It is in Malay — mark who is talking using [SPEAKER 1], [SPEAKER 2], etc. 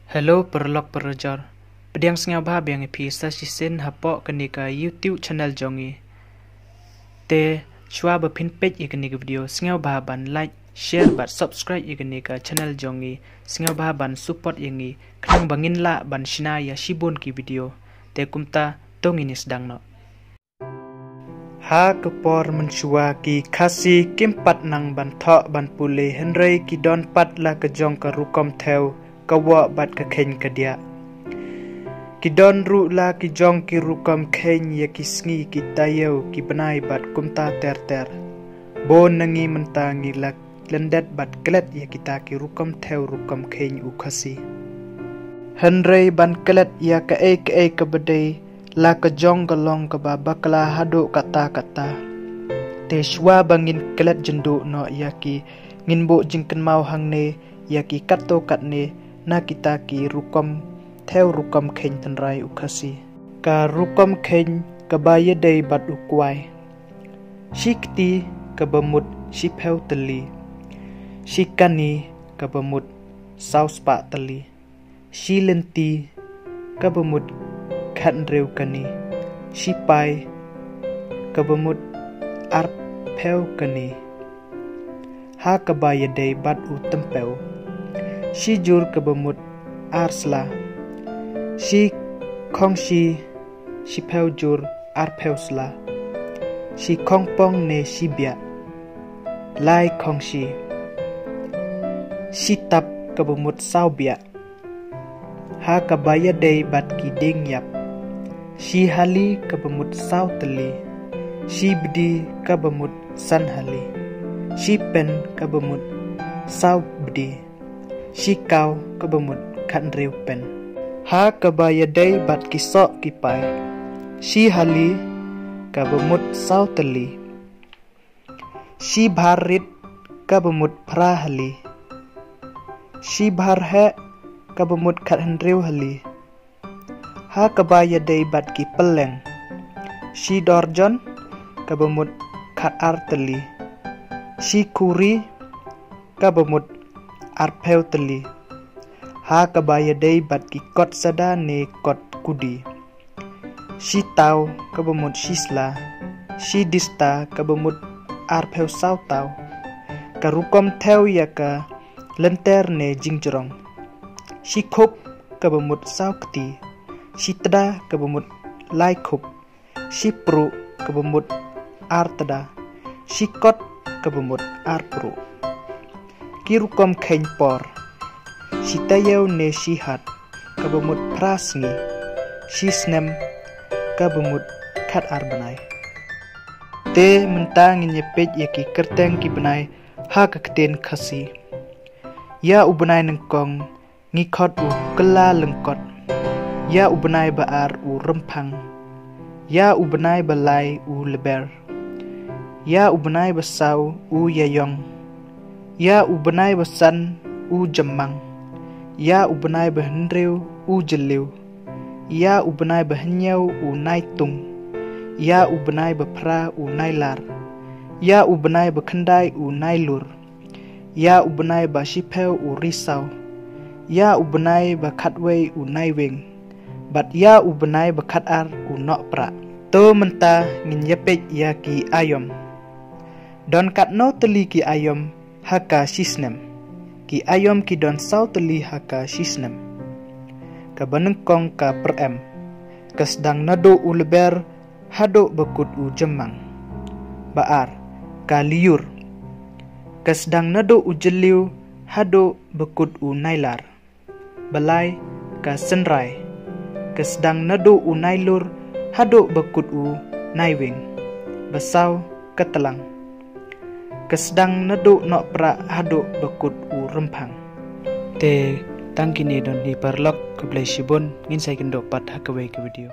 [SPEAKER 1] Hello perlok perjar. Pediang sengau bah biang epi sasisen hapok kenika YouTube channel jongi. Te chua bapin page ikenika video sengau bah ban like, share bat subscribe ikenika channel jongi. Sengau bah ban support yengi. Kenang bangin la ban shina ya shibon ki video. Te kumta tong ini sedang no. Ha kepor menchua ki kasi kimpat nang ban thok ban pule henry ki don pat la kejong ke rukom theo kawa bat ke khen ke dia ki don ru la ki jong ki rukom khen ya ki sngi ki tayo ki benai bat kumta ter ter bon nangi mentangi la lendet bat kelet ya kita ki rukom theo rukom khen u khasi henry ban kelet ya ke bedai la kejong galong ke bakla hadu kata-kata te shwa bangin kelet jendu no yaki ngin bo jingken mau hang ne yaki kato kat ne na kita ki rukom theo rukom khen tenrai ukasi ka rukom khen ka baye dei bat ukwai shikti ka bamut shipeu teli shikani ka bamut sauspa teli shilenti ka bamut khan reu kani shipai ka bamut arpeu kani ha ka baye dei bat u tempeu shijur ka bamut arsla shi khongshi shipeu jur arpeusla shi khongpong ne shibya lai khongshi shitap ka bamut saubya ha ka baye dei bat ki ding yap shi hali ka bamut sau teli shi bdi ka bamut san hali shi pen ka bamut sau bdi shi kau ka bamut khan reu pen ha ka baye dei bat ki sok ki pai shi hali ka bamut sau teli shi bharit ka bamut phra hali shi bharhe ka bamut khan reu hali ha ka baye dei bat ki peleng shi dorjon ka bamut khat arteli shi kuri ka bamut arpeu teli ha ka baye dei bat ki kot sada ne kot kudi shi tau ka bamut shisla shi dista ka bamut arpeu sau tau ka rukom theo ya ka lenter ne jingjrong shi khop ka bamut sau kti shi tada ka bamut lai khop shi pro ka bamut artada shi kot ka bamut arpro ki rukom khen por shi tayo ne shi hat ka bamut prasngi shi snem ka bamut khat arbanai te mentang nye pej yaki kerteng ki benai ha ka kten khasi ya ubenai nengkong ngikot u kela lengkot ya ubenai baar u rempang ya ubenai balai u leber ya ubenai basau u yayong ya ubenai basan u jemang ya ubenai bahendreu u jeliu ya ubenai bahanyau u naitung ya ubenai bapra u nailar ya ubenai bakhandai u nailur ya ubenai bashipeu u risau ya ubenai bakhatwei u naiweng bat ya ubenai bakhatar u nokpra to menta ngin yepek ya ki ayom don katno teli ki ayom haka shisnem ki ayom ki don sau teli haka shisnem ka banengkong ka perem ka sedang nado u leber hado bakut u jemang baar ka liur ka sedang nado u jeliu hado bakut u nailar balai ka senrai ka sedang nado u nailur hado bakut u naiwing basau ka telang ka sedang nado nok pra hado bakut u rempang te tangkini don di parlok ke blai shibon ngin sai kendo pat hakawai ke video